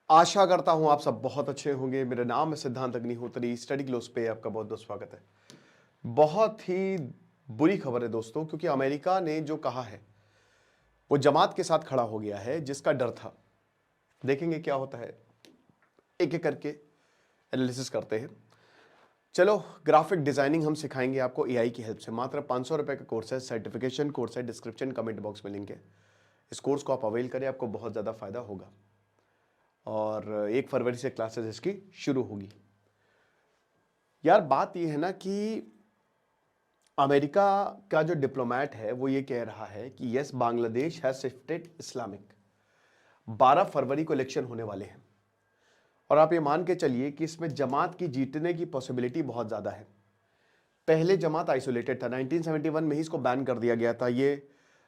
आशा करता हूं आप सब बहुत अच्छे होंगे। मेरा नाम है सिद्धांत अग्निहोत्री। स्टडी ग्लोस पे आपका बहुत बहुत स्वागत है। बहुत ही बुरी खबर है दोस्तों, क्योंकि अमेरिका ने जो कहा है वो जमात के साथ खड़ा हो गया है, जिसका डर था। देखेंगे क्या होता है, एक एक करके एनालिसिस करते हैं। चलो, ग्राफिक डिजाइनिंग हम सिखाएंगे आपको एआई की हेल्प से। मात्र 500 रुपए का कोर्स है, सर्टिफिकेशन कोर्स है। डिस्क्रिप्शन कमेंट बॉक्स में लिंक है। इस कोर्स को आप अवेल करें, आपको बहुत ज़्यादा फायदा होगा। और 1 फरवरी से क्लासेस इसकी शुरू होगी। यार बात यह है ना कि अमेरिका का जो डिप्लोमेट है वो ये कह रहा है कि yes, Bangladesh has shifted Islamic. 12 फरवरी को इलेक्शन होने वाले हैं और आप ये मान के चलिए कि इसमें जमात की जीतने की पॉसिबिलिटी बहुत ज़्यादा है। पहले जमात आइसोलेटेड था, 1971 में ही इसको बैन कर दिया गया था। ये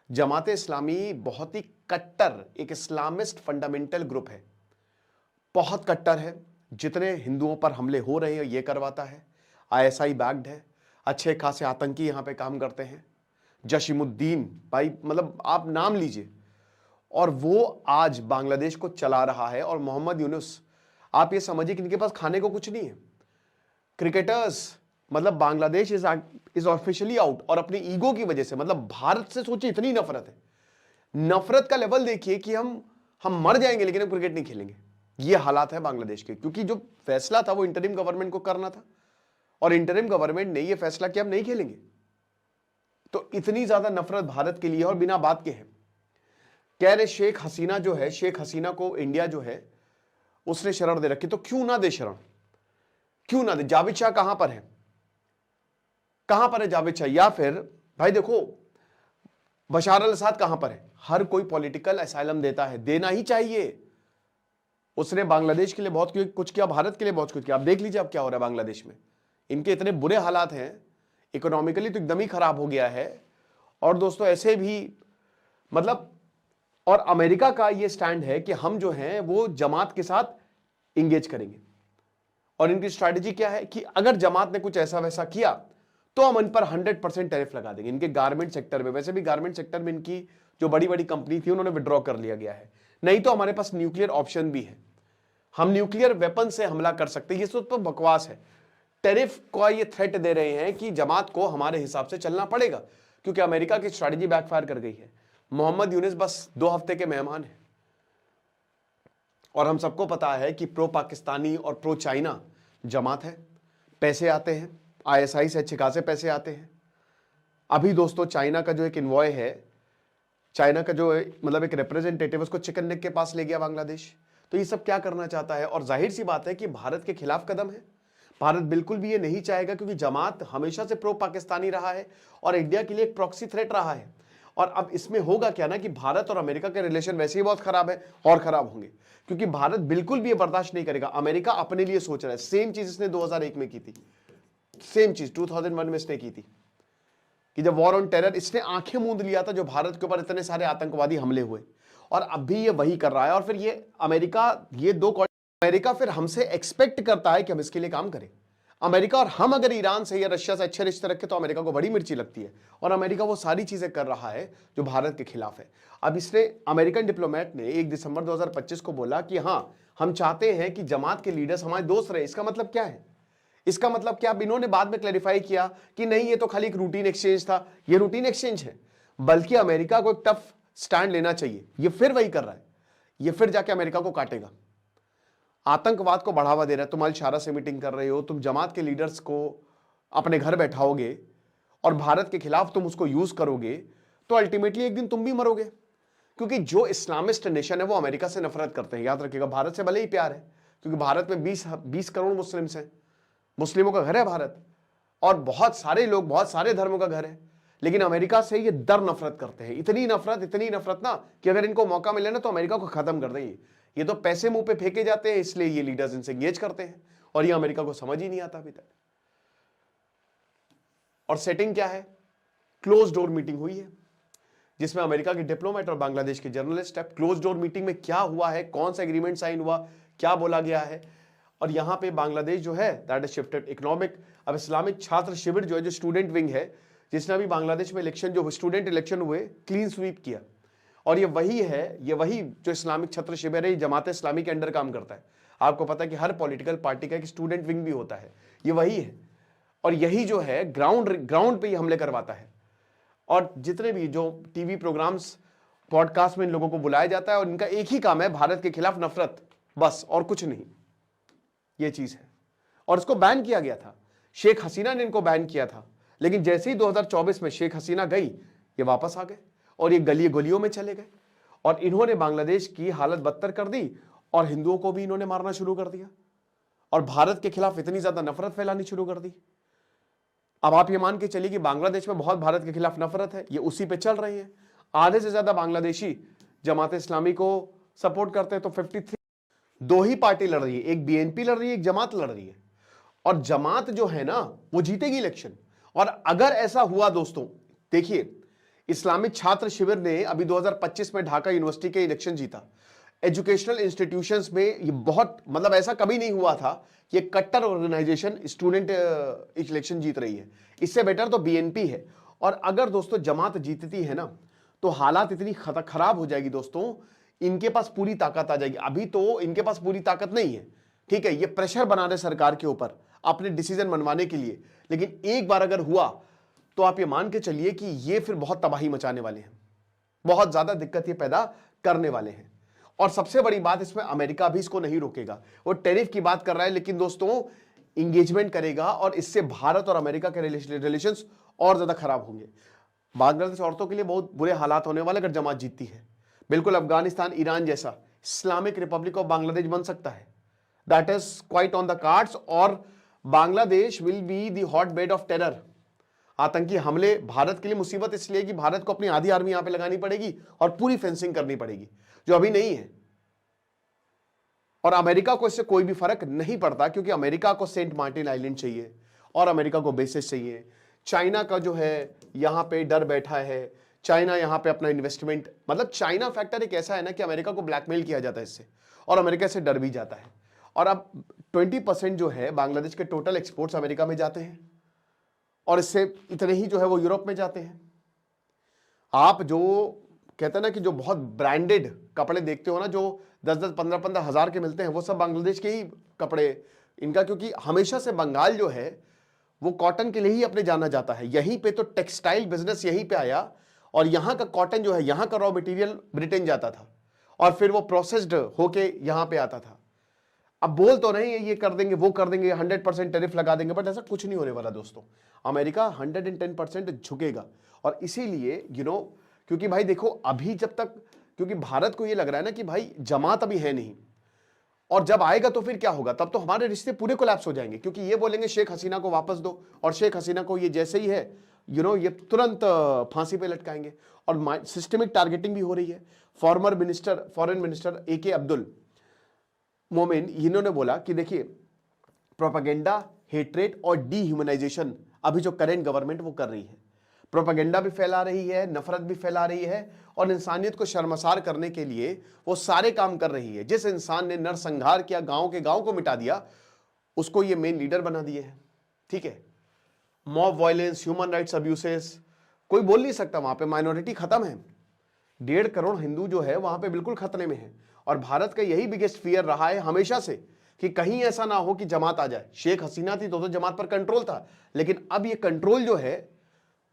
जमात इस्लामी बहुत ही कट्टर एक इस्लामिस्ट फंडामेंटल ग्रुप है, बहुत कट्टर है। जितने हिंदुओं पर हमले हो रहे हैं ये करवाता है। आईएसआई बैक्ड है, अच्छे खासे आतंकी यहां पे काम करते हैं। जशीमुद्दीन भाई, मतलब आप नाम लीजिए। और वो आज बांग्लादेश को चला रहा है। और मोहम्मद यूनुस, आप ये समझिए कि इनके पास खाने को कुछ नहीं है। क्रिकेटर्स, मतलब बांग्लादेश इज ऑफिशियली आउट। और अपनी ईगो की वजह से, मतलब भारत से सोचिए इतनी नफरत है। नफरत का लेवल देखिए कि हम मर जाएंगे लेकिन हम क्रिकेट नहीं खेलेंगे। ये हालात है बांग्लादेश के, क्योंकि जो फैसला था वो इंटरिम गवर्नमेंट को करना था और इंटरिम गवर्नमेंट ने ये फैसला किया हम नहीं खेलेंगे। तो इतनी ज्यादा नफरत भारत के लिए और बिना बात के है। कह रहे शेख हसीना जो है, शेख हसीना को इंडिया जो है उसने शरण दे रखी, तो क्यों ना दे शरण, क्यों ना दे। जावेद शाह कहां पर है, कहां पर है जावेद शाह? या फिर भाई देखो, बशार अल असद कहां पर है? हर कोई पॉलिटिकल असाइलम देता है, देना ही चाहिए। उसने बांग्लादेश के लिए बहुत कुछ किया, भारत के लिए बहुत कुछ किया। आप देख लीजिए अब क्या हो रहा है बांग्लादेश में। इनके इतने बुरे हालात हैं, इकोनॉमिकली तो एकदम ही खराब हो गया है। और दोस्तों ऐसे भी, मतलब, और अमेरिका का ये स्टैंड है कि हम जो हैं वो जमात के साथ इंगेज करेंगे। और इनकी स्ट्रैटेजी क्या है कि अगर जमात ने कुछ ऐसा वैसा किया तो हम इन पर 100% टैरिफ लगा देंगे। इनके गारमेंट सेक्टर में, वैसे भी गारमेंट सेक्टर में इनकी जो बड़ी बड़ी कंपनी थी उन्होंने विड्रॉ कर लिया गया है। नहीं तो हमारे पास न्यूक्लियर ऑप्शन भी है, हम न्यूक्लियर वेपन से हमला कर सकते हैं। ये सब तो बकवास है। टैरिफ का ये थ्रेट दे रहे हैं कि जमात को हमारे हिसाब से चलना पड़ेगा, क्योंकि अमेरिका की स्ट्रैटेजी बैकफायर कर गई है। मोहम्मद यूनुस बस 2 हफ्ते के मेहमान हैं। और हम सबको पता है कि प्रो पाकिस्तानी और प्रो चाइना जमात है। पैसे आते हैं, आईएसआई से अच्छे खासे पैसे आते हैं। अभी दोस्तों चाइना का जो एक इन्वॉय है, चाइना का जो मतलब एक रिप्रेजेंटेटिव, उसको चिकन नेक के पास ले गया बांग्लादेश। तो ये सब क्या करना चाहता है? और जाहिर सी बात है कि भारत के खिलाफ कदम है। भारत बिल्कुल भी ये नहीं चाहेगा, क्योंकि जमात हमेशा से प्रो पाकिस्तानी रहा है और इंडिया के लिए एक प्रॉक्सी थ्रेट रहा है। और अब इसमें होगा क्या ना कि भारत और अमेरिका के रिलेशन वैसे ही बहुत खराब है और खराब होंगे, क्योंकि भारत बिल्कुल भी ये बर्दाश्त नहीं करेगा। अमेरिका अपने लिए सोच रहा है। सेम चीज इसने 2001 में की थी, सेम चीज 2001 में इसने की थी कि जब वॉर ऑन टेरर, इसने आंखें मूंद लिया था जो भारत के ऊपर इतने सारे आतंकवादी हमले हुए। और अब भी ये वही कर रहा है। और फिर ये अमेरिका, ये अमेरिका फिर हमसे एक्सपेक्ट करता है कि हम इसके लिए काम करें। अमेरिका और हम अगर ईरान से या रशिया से अच्छे रिश्ते रखें तो अमेरिका को बड़ी मिर्ची लगती है। और अमेरिका वो सारी चीजें कर रहा है जो भारत के खिलाफ है। अब इसने, अमेरिकन डिप्लोमेट ने 1 दिसंबर 2025 को बोला कि हाँ, हम चाहते हैं कि जमात के लीडर्स हमारे दोस्त रहे। इसका मतलब क्या है? इसका मतलब क्या? अब इन्होंने बाद में क्लैरिफाई किया कि नहीं, ये तो खाली एक रूटीन एक्सचेंज था। ये रूटीन एक्सचेंज है, बल्कि अमेरिका को एक टफ स्टैंड लेना चाहिए। ये फिर वही कर रहा है, ये फिर जाके अमेरिका को काटेगा। आतंकवाद को बढ़ावा दे रहा है। तुम अल शारा से मीटिंग कर रहे हो, तुम जमात के लीडर्स को अपने घर बैठाओगे और भारत के खिलाफ तुम उसको यूज करोगे, तो अल्टीमेटली एक दिन तुम भी मरोगे। क्योंकि जो इस्लामिस्ट नेशन है वो अमेरिका से नफरत करते हैं। याद रखिएगा, भारत से भले ही प्यार है, क्योंकि भारत में 20 करोड़ मुस्लिम्स हैं, मुस्लिमों का घर है भारत, और बहुत सारे लोग, बहुत सारे धर्मों का घर है। लेकिन अमेरिका से ये डर नफरत करते हैं। इतनी नफरत ना कि अगर इनको मौका मिले ना तो अमेरिका को खत्म कर देंगे। ये तो पैसे मुंह पे फेंके जाते हैं, इसलिए ये लीडर्स इनसे एंगेज करते हैं। और ये अमेरिका को समझ ही नहीं आता अभी तक। और सेटिंग क्या है? क्लोज डोर मीटिंग हुई है जिसमें अमेरिका के डिप्लोमेट और बांग्लादेश के जर्नलिस्ट है। क्लोज डोर मीटिंग में क्या हुआ है, कौन सा एग्रीमेंट साइन हुआ, क्या बोला गया है? और यहां पे बांग्लादेश जो है दैट इज शिफ्टेड इकोनॉमिक। अब इस्लामिक छात्र शिविर जो है, जो स्टूडेंट विंग है, जिसने अभी बांग्लादेश में इलेक्शन, जो स्टूडेंट इलेक्शन हुए, क्लीन स्वीप किया। और ये वही जो इस्लामिक छत्र शिविर है, जमात इस्लामी के अंडर काम करता है। आपको पता है कि हर पॉलिटिकल पार्टी का एक स्टूडेंट विंग भी होता है, ये वही है। और यही जो है ग्राउंड पे ही हमले करवाता है। और जितने भी जो टीवी प्रोग्राम्स, पॉडकास्ट में इन लोगों को बुलाया जाता है और इनका एक ही काम है भारत के खिलाफ नफरत, बस, और कुछ नहीं। ये चीज है। और इसको बैन किया गया था, शेख हसीना ने इनको बैन किया था, लेकिन जैसे ही 2024 में शेख हसीना गई, ये वापस आ गए और ये गलियों में चले गए और इन्होंने बांग्लादेश की हालत बदतर कर दी और हिंदुओं को भी इन्होंने मारना शुरू कर दिया और भारत के खिलाफ इतनी ज्यादा नफरत फैलानी शुरू कर दी। अब आप ये मान के चलिए कि बांग्लादेश में बहुत भारत के खिलाफ नफरत है, ये उसी पे चल रही है। आधे से ज्यादा बांग्लादेशी जमात इस्लामी को सपोर्ट करते हैं। तो 53 दो ही पार्टी लड़ रही है, एक बीएनपी लड़ रही है, एक जमात लड़ रही है। और जमात जो है ना वो जीतेगी इलेक्शन। और अगर ऐसा हुआ दोस्तों, देखिए इस्लामिक छात्र शिविर ने अभी 2025 में ढाका यूनिवर्सिटी के इलेक्शन जीता। एजुकेशनल इंस्टीट्यूशंस में ये बहुत, मतलब ऐसा कभी नहीं हुआ था कि ये कट्टर ऑर्गेनाइजेशन स्टूडेंट इलेक्शन जीत रही है। इससे बेटर तो बीएनपी है। और अगर दोस्तों जमात जीतती है ना तो हालात इतनी खराब हो जाएगी दोस्तों, इनके पास पूरी ताकत आ जाएगी। अभी तो इनके पास पूरी ताकत नहीं है, ठीक है, ये प्रेशर बना रहे सरकार के ऊपर अपने डिसीजन मनवाने के लिए। लेकिन एक बार अगर हुआ तो आप ये मान के चलिए कि ये फिर बहुत तबाही मचाने वाले हैं, बहुत ज्यादा दिक्कत ये पैदा करने वाले हैं। और सबसे बड़ी बात इसमें, अमेरिका भी इसको नहीं रोकेगा। वो टैरिफ की बात कर रहा है, लेकिन दोस्तों इंगेजमेंट करेगा और इससे भारत और अमेरिका के रिलेशंस और ज्यादा खराब होंगे। बांग्लादेश औरतों के लिए बहुत बुरे हालात होने वाले अगर जमात जीतती है। बिल्कुल अफगानिस्तान, ईरान जैसा इस्लामिक रिपब्लिक ऑफ बांग्लादेश बन सकता है। That is quite on the cards. और Bangladesh will be the hotbed of terror. आतंकी हमले भारत के लिए मुसीबत इसलिए कि भारत को अपनी आधी आर्मी यहां पे लगानी पड़ेगी और पूरी फेंसिंग करनी पड़ेगी, जो अभी नहीं है। और अमेरिका को इससे कोई भी फर्क नहीं पड़ता, क्योंकि अमेरिका को सेंट मार्टिन आइलैंड चाहिए और अमेरिका को बेसिस चाहिए। चाइना का जो है यहां पे डर बैठा है, चाइना यहां पे अपना इन्वेस्टमेंट, मतलब चाइना फैक्टर एक ऐसा है ना कि अमेरिका को ब्लैकमेल किया जाता है इससे, और अमेरिका से डर भी जाता है। और अब 20% जो है बांग्लादेश के टोटल एक्सपोर्ट्स अमेरिका में जाते हैं और इससे इतने ही जो है वो यूरोप में जाते हैं। आप जो कहते हैं ना कि जो बहुत ब्रांडेड कपड़े देखते हो ना, जो 10-10, 15-15 हजार के मिलते हैं, वो सब बांग्लादेश के ही कपड़े इनका, क्योंकि हमेशा से बंगाल जो है वो कॉटन के लिए ही अपने जाना जाता है। यहीं पे तो टेक्सटाइल बिजनेस यहीं पे आया और यहाँ का कॉटन जो है, यहाँ का रॉ मटेरियल ब्रिटेन जाता था और फिर वो प्रोसेस्ड होके यहाँ पे आता था। अब बोल तो नहीं ये कर देंगे, वो कर देंगे, 100% टैरिफ लगा देंगे, बट ऐसा कुछ नहीं होने वाला दोस्तों। अमेरिका 110% झुकेगा। और इसीलिए क्योंकि भाई देखो अभी जब तक, क्योंकि भारत को ये लग रहा है ना कि भाई जमात अभी है नहीं, और जब आएगा तो फिर क्या होगा, तब तो हमारे रिश्ते पूरे कोलैप्स हो जाएंगे, क्योंकि ये बोलेंगे शेख हसीना को वापस दो, और शेख हसीना को ये जैसे ही है ये तुरंत फांसी पे लटकाएंगे। और सिस्टमिक टारगेटिंग भी हो रही है। Foreign minister AK Abdul Momen, इन्होंने बोला कि देखिए प्रोपेगेंडा, हेट्रेट और डीह्यूमनाइजेशन अभी जो करेंट गवर्नमेंट वो कर रही है, प्रोपेगेंडा भी फैला रही है, नफरत भी फैला रही है और इंसानियत को शर्मसार करने के लिए वो सारे काम कर रही है। जिस इंसान ने नरसंहार किया, गांव के गांव को मिटा दिया, उसको ये मेन लीडर बना दिए है। ठीक है, mob violence, human rights abuses, कोई बोल नहीं सकता, वहां पे माइनॉरिटी खत्म है। 1.5 करोड़ हिंदू जो है वहां पे बिल्कुल खतरे में है। और भारत का यही बिगेस्ट फियर रहा है हमेशा से कि कहीं ऐसा ना हो कि जमात आ जाए। शेख हसीना थी तो जमात पर कंट्रोल था, लेकिन अब ये कंट्रोल जो है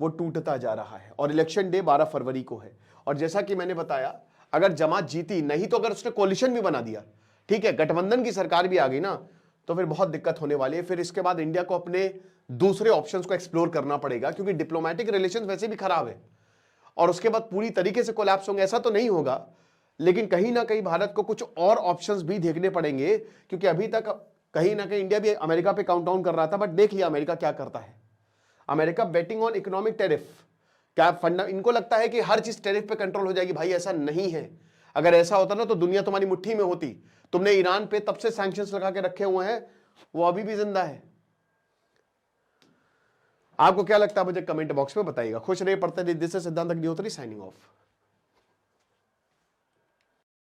वो टूटता जा रहा है। और इलेक्शन डे 12 फरवरी को है। और जैसा कि मैंने बताया, अगर जमात जीती, नहीं तो अगर उसने कोलिशन भी बना दिया, ठीक है, गठबंधन की सरकार भी आ गई ना, तो फिर बहुत दिक्कत होने वाली है। फिर इसके बाद इंडिया को अपने दूसरे ऑप्शंस को एक्सप्लोर करना पड़ेगा, क्योंकि डिप्लोमेटिक रिलेशंस वैसे भी खराब है। और उसके बाद पूरी तरीके से कोलैप्स होंगे ऐसा तो नहीं होगा, लेकिन कहीं ना कहीं भारत को कुछ और ऑप्शंस भी देखने पड़ेंगे, क्योंकि अभी तक कहीं ना कहीं इंडिया भी अमेरिका पे काउंटडाउन कर रहा था, बट देख लिया अमेरिका क्या करता है। America betting on economic tariff, क्या फंडा, इनको लगता है कि हर चीज टेरिफ पे कंट्रोल हो जाएगी। भाई ऐसा नहीं है। अगर ऐसा होता ना तो दुनिया तुम्हारी मुट्ठी में होती। तुमने ईरान पे तब से सैंक्शंस लगा के रखे हुए हैं, वो अभी भी जिंदा है। आपको क्या लगता है मुझे कमेंट बॉक्स में बताइएगा। खुश रहिए, पढ़ते रहिए। दिस इज सिद्धांत अग्निहोत्री साइनिंग ऑफ।